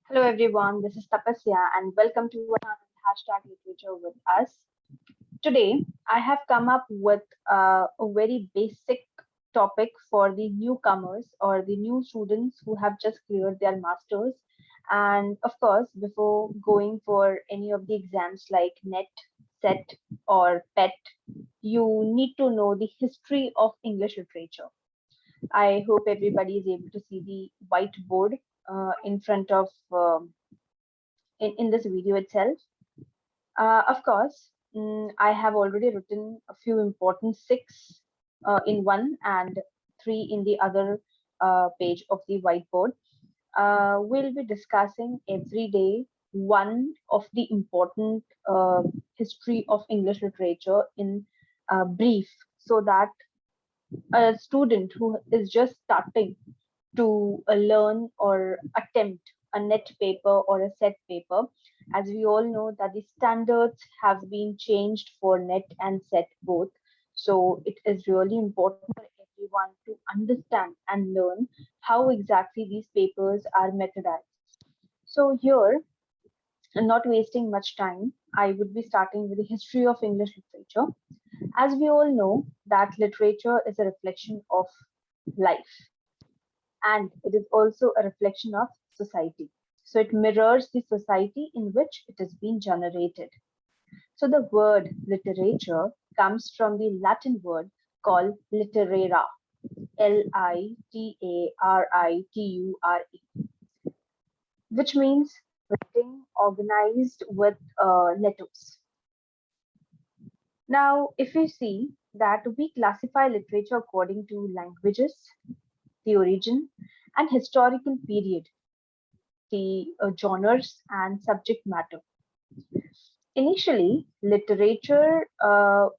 Hello everyone, this is Tapasya and welcome to another hashtag literature with us. Today, I have come up with a very basic topic for the newcomers or the new students who have just cleared their masters. And of course, before going for any of the exams like NET, SET, or PET, you need to know the history of English literature. I hope everybody is able to see the whiteboard in front of in this video itself. Of course, I have already written a few important six in one and three in the other page of the whiteboard. We'll be discussing every day one of the important history of English literature in brief, so that a student who is just starting to learn or attempt a net paper or a set paper. As we all know that the standards have been changed for net and set both. So it is really important for everyone to understand and learn how exactly these papers are methodized. So here, and not wasting much time, I would be starting with the history of English literature. As we all know that literature is a reflection of life, and it is also a reflection of society. So it mirrors the society in which it has been generated. So the word literature comes from the Latin word called literara, Literature, which means writing organized with letters. Now, if we see that we classify literature according to languages, the origin, and historical period, the genres and subject matter. Initially, literature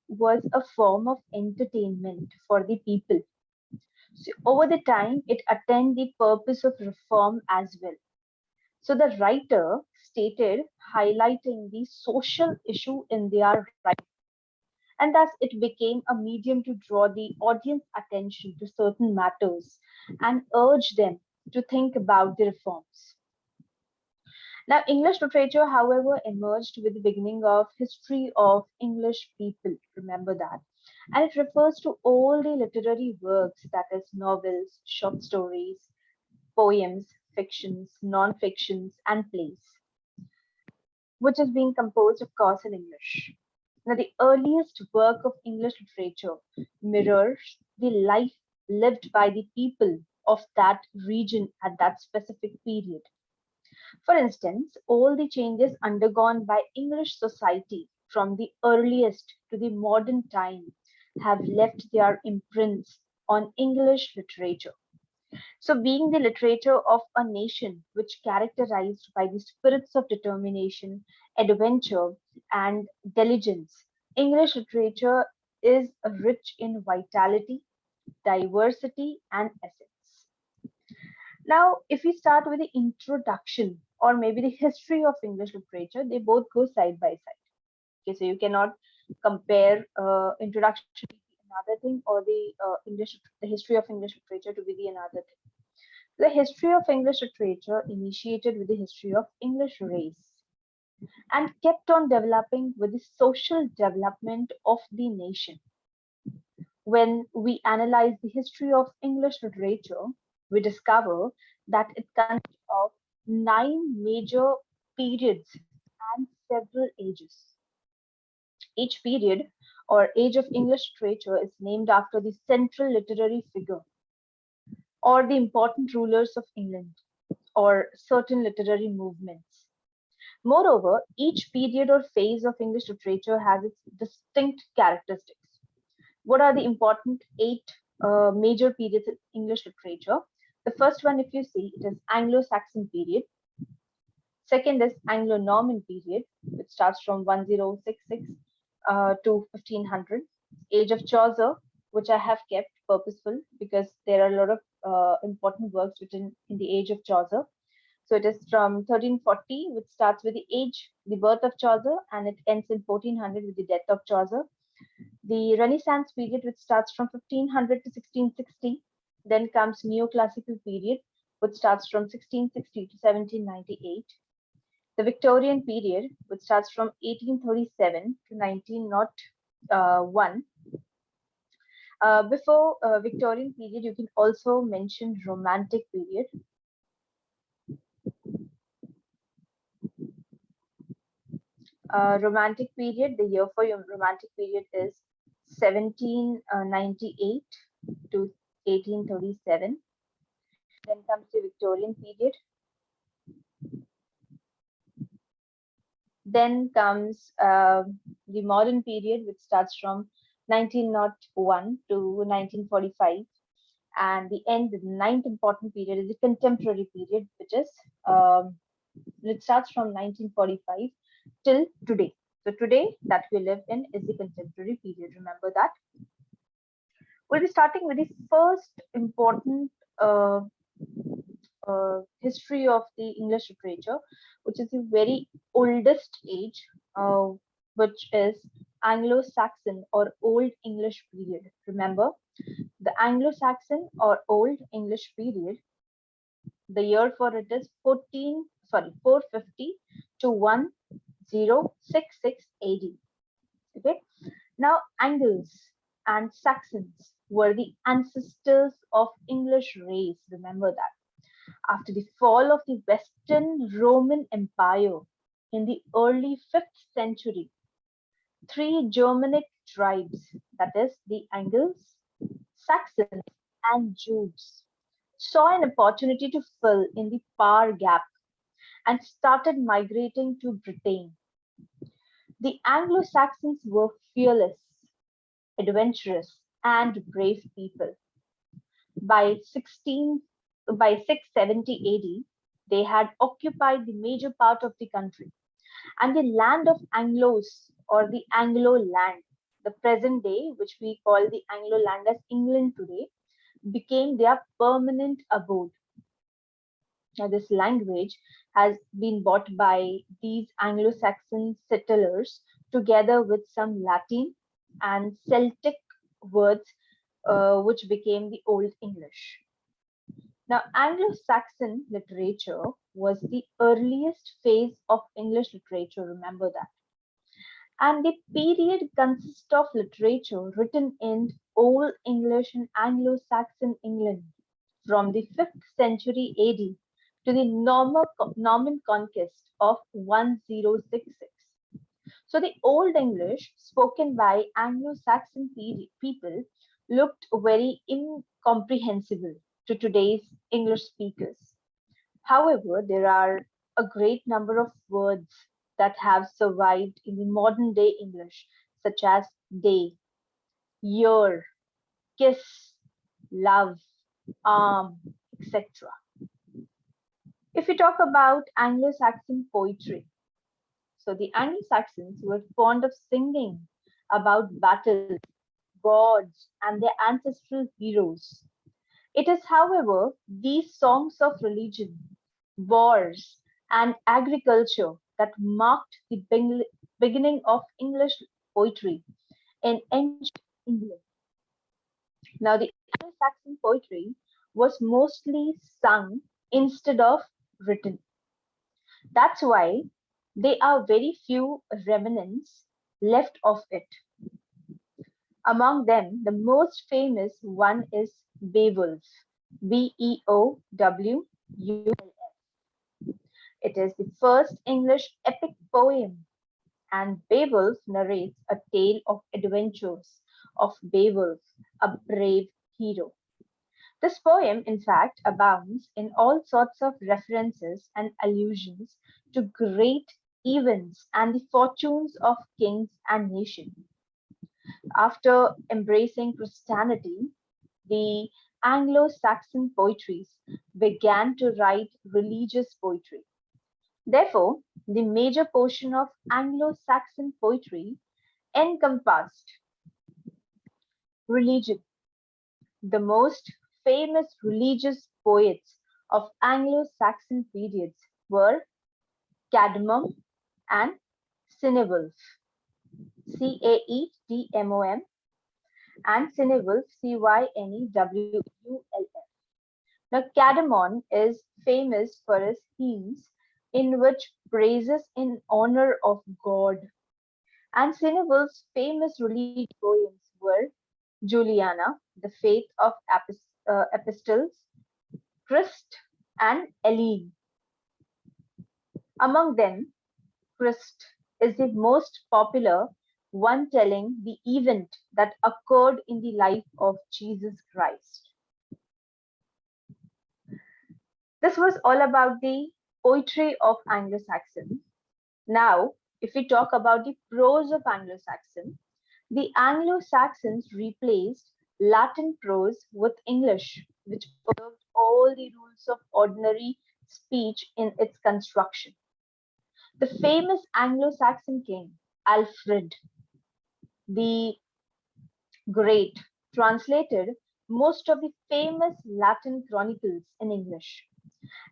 was a form of entertainment for the people. So over the time, it attained the purpose of reform as well. So the writer stated highlighting the social issue in their writing, and thus it became a medium to draw the audience attention to certain matters and urge them to think about the reforms. Now, English literature, however, emerged with the beginning of history of English people. Remember that. And it refers to all the literary works, that is, novels, short stories, poems, fictions, non-fictions, and plays, which is being composed, of course, in English. Now, the earliest work of English literature mirrors the life lived by the people of that region at that specific period. For instance, all the changes undergone by English society from the earliest to the modern time have left their imprints on English literature. So, being the literature of a nation which characterized by the spirits of determination, adventure, and diligence, English literature is rich in vitality, diversity, and essence. Now, if we start with the introduction or maybe the history of English literature, they both go side by side. Okay, so you cannot compare introduction to be another thing or the history of English literature to be the another thing. The history of English literature initiated with the history of English race and kept on developing with the social development of the nation. When we analyze the history of English literature, we discover that it consists of nine major periods and several ages. Each period or age of English literature is named after the central literary figure or the important rulers of England or certain literary movements. Moreover, each period or phase of English literature has its distinct characteristics. What are the important eight major periods in English literature? The first one, if you see, it is Anglo-Saxon period. Second is Anglo-Norman period, which starts from 1066 to 1500. Age of Chaucer, which I have kept purposeful because there are a lot of important works written in the age of Chaucer. So it is from 1340, which starts with the birth of Chaucer, and it ends in 1400 with the death of Chaucer. The Renaissance period, which starts from 1500 to 1660. Then comes Neoclassical period, which starts from 1660 to 1798. The Victorian period, which starts from 1837 to 1901. Before Victorian period, you can also mention Romantic period. Romantic period, the year for your Romantic period is 1798 to 1837. Then comes the Victorian period. Then comes the modern period, which starts from 1901 to 1945. And the end, the ninth important period is the contemporary period, which starts from 1945 till today. So today that we live in is the contemporary period. Remember that. We'll be starting with the first important history of the English literature, which is the very oldest age, which is Anglo-Saxon or Old English period. Remember, the Anglo-Saxon or Old English period, the year for it is 450 to 1066 AD. Okay. Now, Angles and Saxons were the ancestors of English race. Remember that. After the fall of the Western Roman Empire in the early 5th century, three Germanic tribes, that is the Angles, Saxons, and Jutes, saw an opportunity to fill in the power gap and started migrating to Britain. The Anglo-Saxons were fearless, adventurous, and brave people. By 670 AD, they had occupied the major part of the country, and the land of Anglos or the Anglo land, the present day, which we call the Anglo land as England today, became their permanent abode. Now, this language has been bought by these Anglo-Saxon settlers together with some Latin and Celtic words, which became the Old English. Now, Anglo-Saxon literature was the earliest phase of English literature, remember that. And the period consists of literature written in Old English and Anglo-Saxon England from the 5th century AD to the Norman conquest of 1066. So the Old English spoken by Anglo-Saxon people looked very incomprehensible to today's English speakers. However, there are a great number of words that have survived in the modern day English, such as day, year, kiss, love, arm, etc. If we talk about Anglo-Saxon poetry, so the Anglo-Saxons were fond of singing about battles, gods, and their ancestral heroes. It is, however, these songs of religion, wars, and agriculture that marked the beginning of English poetry in ancient England. Now, the Anglo-Saxon poetry was mostly sung instead of written. That's why there are very few remnants left of it. Among them, the most famous one is Beowulf, Beowulf. It is the first English epic poem, and Beowulf narrates a tale of adventures of Beowulf, a brave hero. This poem, in fact, abounds in all sorts of references and allusions to great events and the fortunes of kings and nations. After embracing Christianity, the Anglo-Saxon poetries began to write religious poetry. Therefore, the major portion of Anglo-Saxon poetry encompassed religion. The most famous religious poets of Anglo-Saxon periods were Cadmon and Cynewulf, Caedmon, and Cynewulf, Cynewulf. Now, Cadamon is famous for his hymns in which praises in honor of God. And Cinnabal's famous religious poems were Juliana, the Faith of Epistles, Christ, and Eileen. Among them, Christ is the most popular one, telling the event that occurred in the life of Jesus Christ. This was all about the poetry of Anglo-Saxon. Now, if we talk about the prose of Anglo-Saxon, the Anglo-Saxons replaced Latin prose with English, which observed all the rules of ordinary speech in its construction. The famous Anglo-Saxon king, Alfred the Great, translated most of the famous Latin chronicles in English.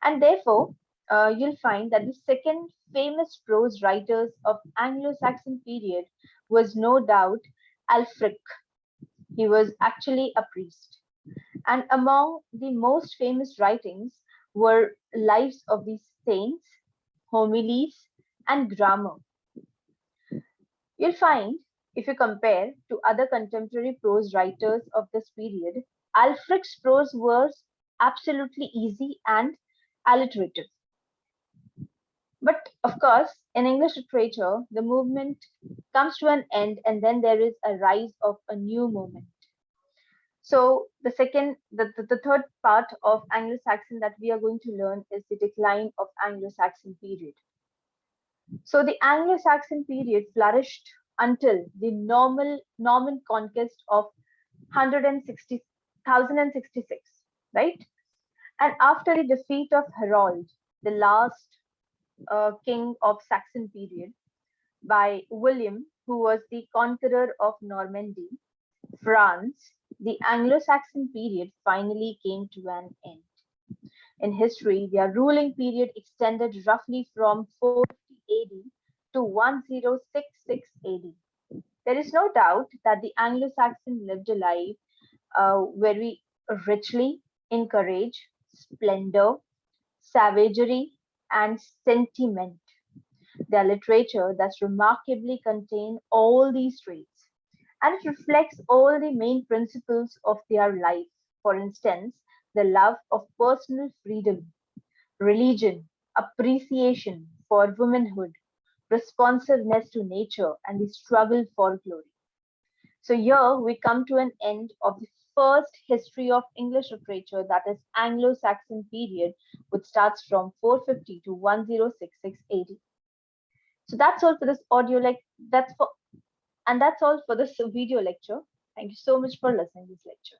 And therefore, you'll find that the second famous prose writers of Anglo-Saxon period was no doubt Alfric. He was actually a priest. And among the most famous writings were lives of the saints, homilies, and grammar. You'll find, if you compare to other contemporary prose writers of this period, Alfred's prose was absolutely easy and alliterative. But of course, in English literature, the movement comes to an end and then there is a rise of a new movement. So the third part of Anglo-Saxon that we are going to learn is the decline of Anglo-Saxon period. So the Anglo-Saxon period flourished until the Norman conquest of 1066, right? And after the defeat of Harold, the last king of Saxon period, by William, who was the conqueror of Normandy, France, the Anglo-Saxon period finally came to an end. In history, their ruling period extended roughly from 450 AD to 1066 AD. There is no doubt that the Anglo-Saxon lived a life very richly in courage, splendor, savagery, and sentiment. Their literature thus remarkably contains all these traits, and it reflects all the main principles of their life. For instance, the love of personal freedom, religion, appreciation for womanhood, responsiveness to nature, and the struggle for glory. So here we come to an end of the first history of English literature, that is Anglo-Saxon period, which starts from 450 to 1066 AD. So that's all for this audio that's all for this video lecture. Thank you so much for listening to this lecture.